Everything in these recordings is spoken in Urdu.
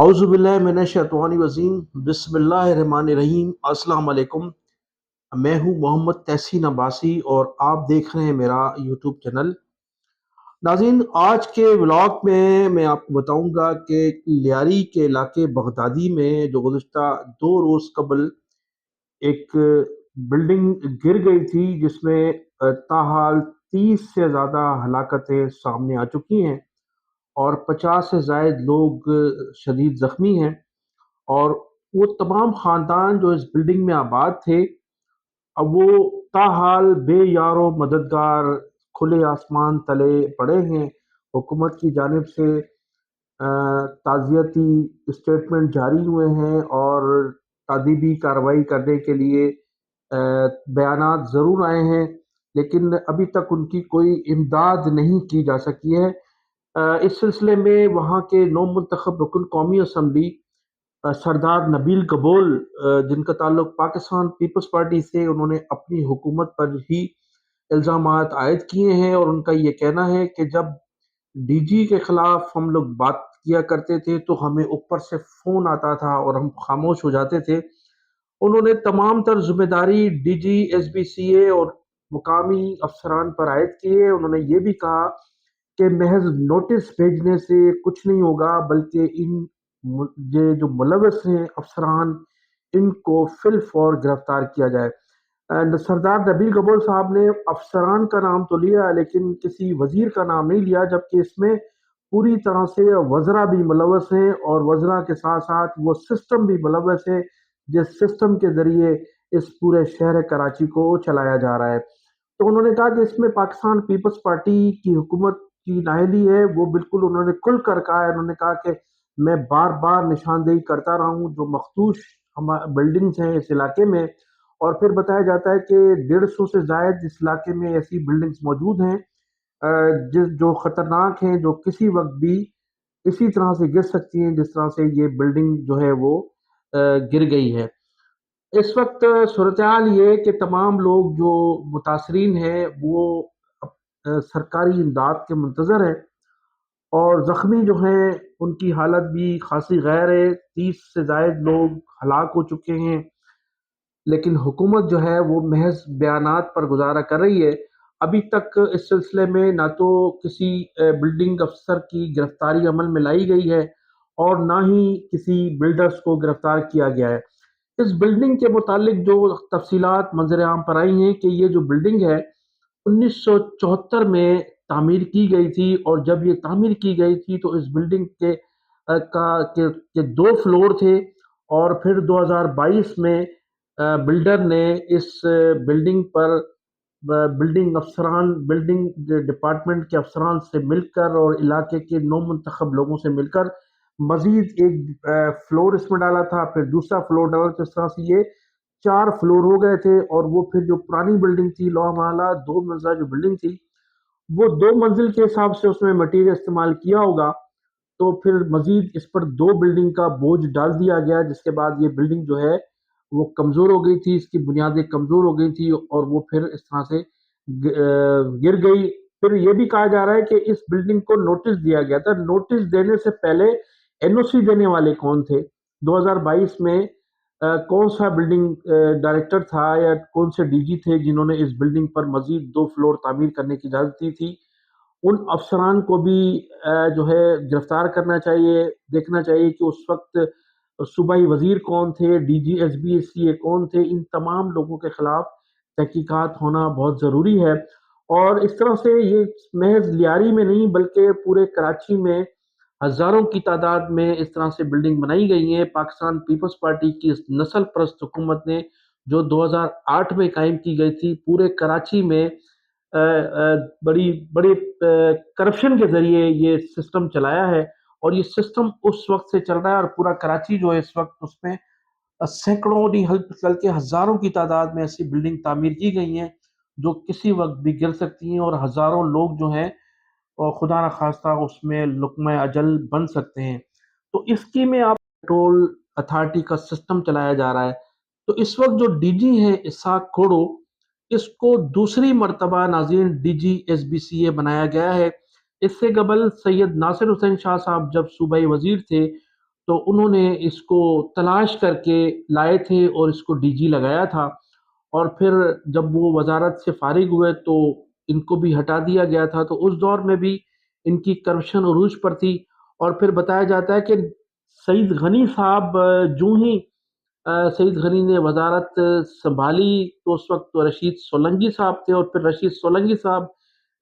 اعوذ باللہ من الشیطان الرجیم، بسم اللہ الرحمن الرحیم۔ السلام علیکم، میں ہوں محمد تحسین عباسی اور آپ دیکھ رہے ہیں میرا یوٹیوب چینل۔ ناظرین، آج کے ولاگ میں آپ کو بتاؤں گا کہ لیاری کے علاقے بغدادی میں جو گزشتہ 2 روز قبل ایک بلڈنگ گر گئی تھی، جس میں تاحال 30 سے زیادہ ہلاکتیں سامنے آ چکی ہیں اور 50 سے زائد لوگ شدید زخمی ہیں، اور وہ تمام خاندان جو اس بلڈنگ میں آباد تھے، اب وہ تاحال بے یار و مددگار کھلے آسمان تلے پڑے ہیں۔ حکومت کی جانب سے تعزیتی اسٹیٹمنٹ جاری ہوئے ہیں اور تادیبی کارروائی کرنے کے لیے بیانات ضرور آئے ہیں، لیکن ابھی تک ان کی کوئی امداد نہیں کی جا سکی ہے۔ اس سلسلے میں وہاں کے نو منتخب رکن قومی اسمبلی سردار نبیل گبول، جن کا تعلق پاکستان پیپلز پارٹی سے، انہوں نے اپنی حکومت پر ہی الزامات عائد کیے ہیں، اور ان کا یہ کہنا ہے کہ جب ڈی جی کے خلاف ہم لوگ بات کیا کرتے تھے تو ہمیں اوپر سے فون آتا تھا اور ہم خاموش ہو جاتے تھے۔ انہوں نے تمام تر ذمہ داری D G, S B C A اور مقامی افسران پر عائد کی ہے۔ انہوں نے یہ بھی کہا کہ محض نوٹس بھیجنے سے کچھ نہیں ہوگا، بلکہ یہ جو ملوث ہیں افسران، ان کو فی الفور گرفتار کیا جائے۔ سردار نبیل گبول صاحب نے افسران کا نام تو لیا لیکن کسی وزیر کا نام نہیں لیا، جبکہ اس میں پوری طرح سے وزراء بھی ملوث ہیں، اور وزراء کے ساتھ ساتھ وہ سسٹم بھی ملوث ہے جس سسٹم کے ذریعے اس پورے شہر کراچی کو چلایا جا رہا ہے۔ تو انہوں نے کہا کہ اس میں پاکستان پیپلز پارٹی کی حکومت کی نااہلی ہے۔ وہ بالکل انہوں نے کھل کر کہا ہے، انہوں نے کہا کہ میں بار بار نشاندہی کرتا رہا ہوں جو مخدوش بلڈنگز ہیں اس علاقے میں، اور پھر بتایا جاتا ہے کہ 150 سے زائد اس علاقے میں ایسی بلڈنگز موجود ہیں جو خطرناک ہیں، جو کسی وقت بھی اسی طرح سے گر سکتی ہیں جس طرح سے یہ بلڈنگ جو ہے وہ گر گئی ہے۔ اس وقت صورتحال یہ ہے کہ تمام لوگ جو متاثرین ہیں وہ سرکاری امداد کے منتظر ہیں، اور زخمی جو ہیں ان کی حالت بھی خاصی غیر ہے۔ 30 سے زائد لوگ ہلاک ہو چکے ہیں، لیکن حکومت جو ہے وہ محض بیانات پر گزارا کر رہی ہے۔ ابھی تک اس سلسلے میں نہ تو کسی بلڈنگ افسر کی گرفتاری عمل میں لائی گئی ہے اور نہ ہی کسی بلڈرز کو گرفتار کیا گیا ہے۔ اس بلڈنگ کے متعلق جو تفصیلات منظر عام پر آئی ہیں کہ یہ جو بلڈنگ ہے 1974 میں تعمیر کی گئی تھی، اور جب یہ تعمیر کی گئی تھی تو اس بلڈنگ کے 2 فلور تھے، اور پھر 2022 میں بلڈر نے اس بلڈنگ پر بلڈنگ ڈپارٹمنٹ کے افسران سے مل کر اور علاقے کے نو منتخب لوگوں سے مل کر مزید ایک فلور اس میں ڈالا تھا، پھر دوسرا فلور ڈالا، تو اس طرح سے یہ 4 فلور ہو گئے تھے۔ اور وہ پھر جو پرانی بلڈنگ تھی، لوہ محلہ 2 منزلہ جو بلڈنگ تھی، وہ 2 منزل کے حساب سے اس میں مٹیریل استعمال کیا ہوگا، تو پھر مزید اس پر 2 بلڈنگ کا بوجھ ڈال دیا گیا، جس کے بعد یہ بلڈنگ جو ہے وہ کمزور ہو گئی تھی، اس کی بنیادیں کمزور ہو گئی تھی، اور وہ پھر اس طرح سے گر گئی۔ پھر یہ بھی کہا جا رہا ہے کہ اس بلڈنگ کو نوٹس دیا گیا تھا۔ نوٹس دینے سے پہلے این او سی دینے والے کون تھے؟ 2022 میں کون سا بلڈنگ ڈائریکٹر تھا یا کون سے ڈی جی تھے جنہوں نے اس بلڈنگ پر مزید 2 فلور تعمیر کرنے کی اجازت دی تھی؟ ان افسران کو بھی جو ہے گرفتار کرنا چاہیے، دیکھنا چاہیے کہ اس وقت صوبائی وزیر کون تھے، D G, S B S C A کون تھے۔ ان تمام لوگوں کے خلاف تحقیقات ہونا بہت ضروری ہے، اور اس طرح سے یہ محض لیاری میں نہیں بلکہ پورے کراچی میں ہزاروں کی تعداد میں اس طرح سے بلڈنگ بنائی گئی ہیں۔ پاکستان پیپلز پارٹی کی اس نسل پرست حکومت نے جو 2008 میں قائم کی گئی تھی، پورے کراچی میں بڑی بڑی کرپشن کے ذریعے یہ سسٹم چلایا ہے، اور یہ سسٹم اس وقت سے چل رہا ہے، اور پورا کراچی جو ہے اس وقت اس میں سینکڑوں نہیں بلکہ ہزاروں کی تعداد میں ایسی بلڈنگ تعمیر کی گئی ہیں جو کسی وقت بھی گر سکتی ہیں، اور ہزاروں لوگ جو ہیں اور خدا نخواستہ اس میں لقمہ اجل بن سکتے ہیں۔ تو اس کی میں آپ کنٹرول اتھارٹی کا سسٹم چلایا جا رہا ہے۔ تو اس وقت جو ڈی جی ہے اسحاق کھوڑو، اس کو دوسری مرتبہ ناظرین D G S B C A بنایا گیا ہے۔ اس سے قبل سید ناصر حسین شاہ صاحب جب صوبائی وزیر تھے تو انہوں نے اس کو تلاش کر کے لائے تھے اور اس کو ڈی جی لگایا تھا، اور پھر جب وہ وزارت سے فارغ ہوئے تو ان کو بھی ہٹا دیا گیا تھا۔ تو اس دور میں بھی ان کی کرپشن عروج پر تھی، اور پھر بتایا جاتا ہے کہ سعید غنی صاحب جو ہی سعید غنی نے وزارت سنبھالی تو اس وقت تو رشید سولنگی صاحب تھے، اور پھر رشید سولنگی صاحب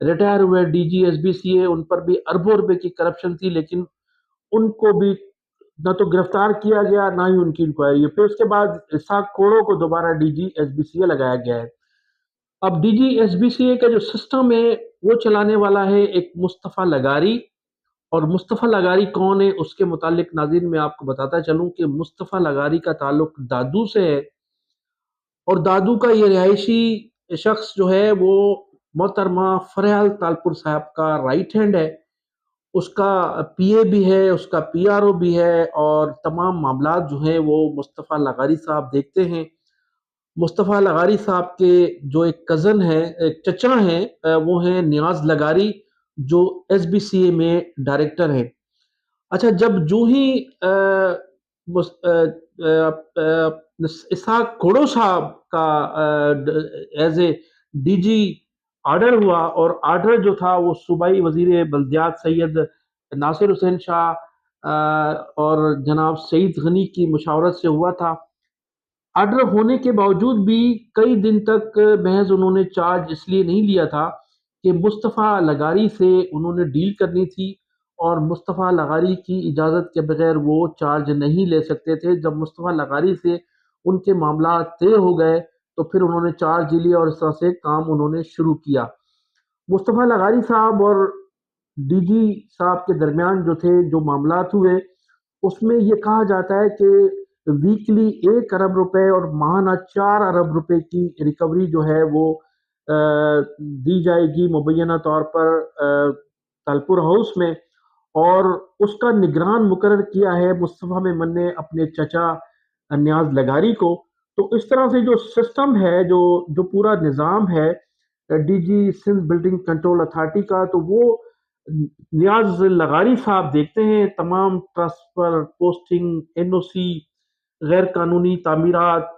ریٹائر ہوئے D G S B C A, ان پر بھی اربوں روپے کی کرپشن تھی، لیکن ان کو بھی نہ تو گرفتار کیا گیا نہ ہی ان کی انکوائری۔ پھر اس کے بعد اسحاق کوڑو کو دوبارہ D G S B C A لگایا گیا ہے۔ اب D G S B C A کا جو سسٹم ہے وہ چلانے والا ہے ایک مصطفیٰ لغاری، اور مصطفیٰ لغاری کون ہے اس کے متعلق ناظرین میں آپ کو بتاتا چلوں کہ مصطفیٰ لغاری کا تعلق دادو سے ہے، اور دادو کا یہ رہائشی شخص جو ہے وہ محترمہ فریال تالپور صاحب کا رائٹ ہینڈ ہے، اس کا پی اے بھی ہے، اس کا پی آر او بھی ہے، اور تمام معاملات جو ہیں وہ مصطفیٰ لغاری صاحب دیکھتے ہیں۔ مصطفیٰ لغاری صاحب کے جو ایک کزن ہے، ایک چچا ہیں، وہ ہیں نیاز لغاری جو ایس بی سی اے میں ڈائریکٹر ہیں۔ اچھا، جب جو ہی اسحاق کوڑو صاحب کا as A D G order ہوا، اور آرڈر جو تھا وہ صوبائی وزیر بلدیات سید ناصر حسین شاہ اور جناب سعید غنی کی مشاورت سے ہوا تھا۔ آرڈر ہونے کے باوجود بھی کئی دن تک محض انہوں نے چارج اس لیے نہیں لیا تھا کہ مصطفیٰ لغاری سے انہوں نے ڈیل کرنی تھی، اور مصطفیٰ لغاری کی اجازت کے بغیر وہ چارج نہیں لے سکتے تھے۔ جب مصطفیٰ لغاری سے ان کے معاملات طے ہو گئے تو پھر انہوں نے چارج لیا، اور اس طرح سے کام انہوں نے شروع کیا۔ مصطفیٰ لغاری صاحب اور ڈی جی صاحب کے درمیان جو تھے جو معاملات ہوئے، اس میں یہ کہا جاتا ہے کہ ویکلی 1 ارب روپے اور ماہانہ 4 ارب روپے کی ریکوری جو ہے وہ دی جائے گی مبینہ طور پر تالپور ہاؤس میں، اور اس کا نگران مقرر کیا ہے مصطفیٰ میمن نے اپنے چچا نیاز لغاری کو۔ تو اس طرح سے جو سسٹم ہے، جو پورا نظام ہے D G Sindh building control authority کا، تو وہ نیاز لغاری صاحب دیکھتے ہیں۔ تمام transfer, posting, N O C, غیر قانونی تعمیرات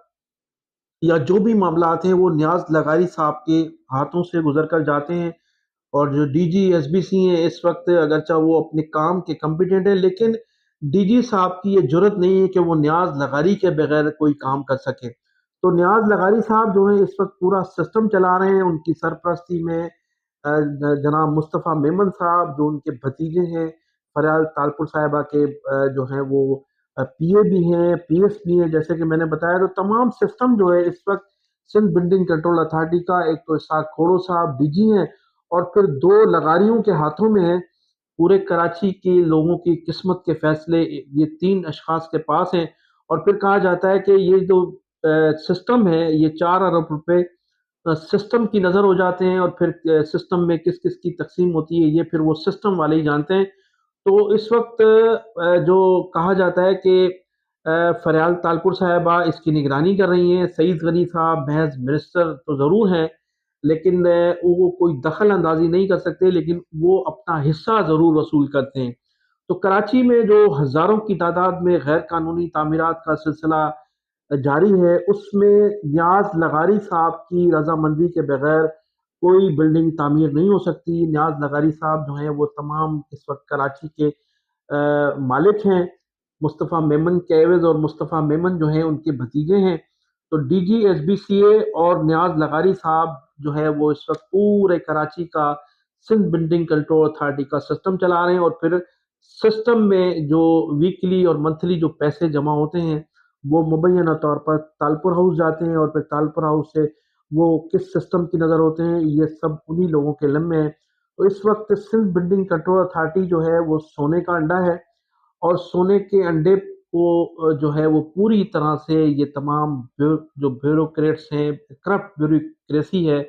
یا جو بھی معاملات ہیں وہ نیاز لغاری صاحب کے ہاتھوں سے گزر کر جاتے ہیں، اور جو D G S B C ہیں اس وقت اگرچہ وہ اپنے کام کے کمپیٹنٹ ہیں، لیکن ڈی جی صاحب کی یہ جرت نہیں ہے کہ وہ نیاز لغاری کے بغیر کوئی کام کر سکے۔ تو نیاز لغاری صاحب جو ہیں اس وقت پورا سسٹم چلا رہے ہیں، ان کی سرپرستی میں جناب مصطفیٰ میمن صاحب جو ان کے بھتیجے ہیں، فریال تالپور صاحبہ کے جو ہیں وہ پی اے بھی ہیں، پی ایس بھی ہیں، جیسے کہ میں نے بتایا۔ تو تمام سسٹم جو ہے اس وقت سندھ بلڈنگ کنٹرول اتھارٹی کا، ایک تو اسحاق کوڑو صاحب ڈی جی ہیں، اور پھر 2 لغاریوں کے ہاتھوں میں ہے۔ پورے کراچی کے لوگوں کی قسمت کے فیصلے یہ 3 اشخاص کے پاس ہیں، اور پھر کہا جاتا ہے کہ یہ جو سسٹم ہے یہ 4 ارب روپے سسٹم کی نظر ہو جاتے ہیں، اور پھر سسٹم میں کس کس کی تقسیم ہوتی ہے یہ پھر وہ سسٹم والے ہی جانتے ہیں۔ تو اس وقت جو کہا جاتا ہے کہ فریال تالپور صاحبہ اس کی نگرانی کر رہی ہیں، سعید غنی صاحب محض منسٹر تو ضرور ہیں لیکن وہ کوئی دخل اندازی نہیں کر سکتے، لیکن وہ اپنا حصہ ضرور وصول کرتے ہیں۔ تو کراچی میں جو ہزاروں کی تعداد میں غیر قانونی تعمیرات کا سلسلہ جاری ہے، اس میں نیاز لغاری صاحب کی رضامندی کے بغیر کوئی بلڈنگ تعمیر نہیں ہو سکتی۔ نیاز لغاری صاحب جو ہیں وہ تمام اس وقت کراچی کے مالک ہیں۔ مصطفیٰ میمن کے عوض، اور مصطفیٰ میمن جو ہیں ان کے بھتیجے ہیں۔ تو D G S B C A اور نیاز لغاری صاحب جو ہے وہ اس وقت پورے کراچی کا سندھ بلڈنگ کنٹرول اتھارٹی کا سسٹم چلا رہے ہیں، اور پھر سسٹم میں جو ویکلی اور منتھلی جو پیسے جمع ہوتے ہیں وہ مبینہ طور پر تالپور ہاؤس جاتے ہیں، اور پھر تالپور ہاؤس سے وہ کس سسٹم کی نظر ہوتے ہیں یہ سب انہی لوگوں کے لمحے ہیں۔ تو اس وقت سندھ بلڈنگ کنٹرول اتھارٹی جو ہے وہ سونے کا انڈا ہے، اور سونے کے انڈے کو جو ہے وہ پوری طرح سے یہ تمام جو بیوروکریٹس ہیں، کرپٹ بیوروکریسی ہے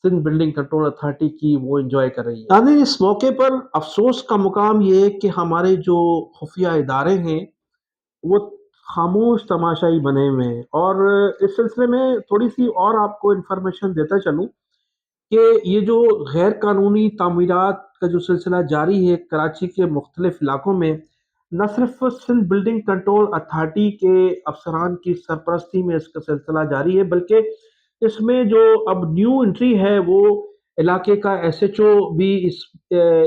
سندھ بلڈنگ کنٹرول اتھارٹی کی، وہ انجوائے کر رہی ہے۔ یعنی اس موقع پر افسوس کا مقام یہ ہے کہ ہمارے جو خفیہ ادارے ہیں وہ خاموش تماشائی بنے ہوئے ہیں۔ اور اس سلسلے میں تھوڑی سی اور آپ کو انفارمیشن دیتا چلوں کہ یہ جو غیر قانونی تعمیرات کا جو سلسلہ جاری ہے کراچی کے مختلف علاقوں میں، نہ صرف سندھ بلڈنگ کنٹرول اتھارٹی کے افسران کی سرپرستی میں اس کا سلسلہ جاری ہے، بلکہ اس میں جو اب نیو انٹری ہے وہ علاقے کا ایس ایچ او بھی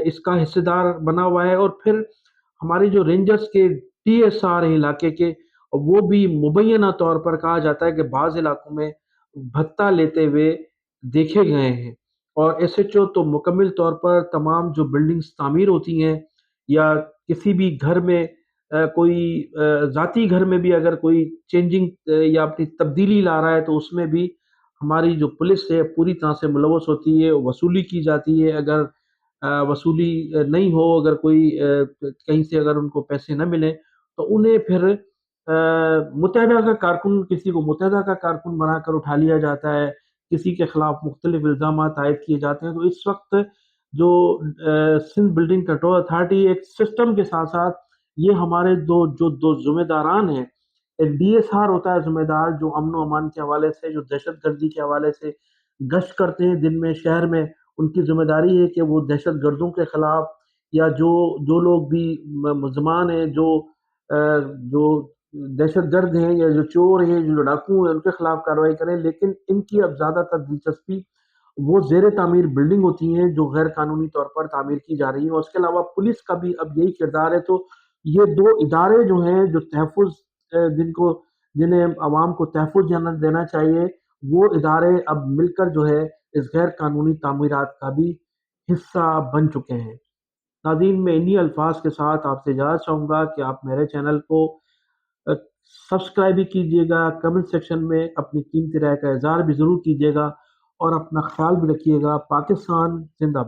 اس کا حصہ دار بنا ہوا ہے، اور پھر ہمارے جو رینجرز کے ٹی ایس آر ہیں علاقے کے، وہ بھی مبینہ طور پر کہا جاتا ہے کہ بعض علاقوں میں بھتہ لیتے ہوئے دیکھے گئے ہیں۔ اور ایس ایچ او تو مکمل طور پر تمام جو بلڈنگز تعمیر ہوتی ہیں یا کسی بھی گھر میں کوئی ذاتی گھر میں بھی اگر کوئی چینجنگ یا اپنی تبدیلی لا رہا ہے تو اس میں بھی ہماری جو پولیس ہے پوری طرح سے ملوث ہوتی ہے، وصولی کی جاتی ہے۔ اگر وصولی نہیں ہو، اگر کوئی کہیں سے اگر ان کو پیسے نہ ملیں تو انہیں پھر متحدہ کا کارکن، کسی کو متحدہ کا کارکن بنا کر اٹھا لیا جاتا ہے، کسی کے خلاف مختلف الزامات عائد کیے جاتے ہیں۔ تو اس وقت جو سندھ بلڈنگ کنٹرول اتھارٹی ایک سسٹم کے ساتھ ساتھ یہ ہمارے دو ذمہ داران ہیں۔ ایک ڈی ایس آر ہوتا ہے ذمہ دار، جو امن و امان کے حوالے سے، جو دہشت گردی کے حوالے سے گشت کرتے ہیں دن میں شہر میں۔ ان کی ذمہ داری ہے کہ وہ دہشت گردوں کے خلاف یا جو لوگ بھی ملزمان ہیں، جو دہشت گرد ہیں یا جو چور ہیں، جو ڈاکو ہیں، ان کے خلاف کارروائی کریں۔ لیکن ان کی اب زیادہ تر دلچسپی وہ زیر تعمیر بلڈنگ ہوتی ہیں جو غیر قانونی طور پر تعمیر کی جا رہی ہیں، اور اس کے علاوہ پولیس کا بھی اب یہی کردار ہے۔ تو یہ دو ادارے جو ہیں جو تحفظ جنہیں عوام کو تحفظ دینا چاہیے، وہ ادارے اب مل کر جو ہے اس غیر قانونی تعمیرات کا بھی حصہ بن چکے ہیں۔ ناظرین، میں انہی الفاظ کے ساتھ آپ سے اجازت چاہوں گا کہ آپ میرے چینل کو سبسکرائب بھی کیجیے گا، کمنٹ سیکشن میں اپنی قیمتی رائے کا اظہار بھی ضرور کیجیے گا، اور اپنا خیال بھی رکھیے گا۔ پاکستان زندہ باد۔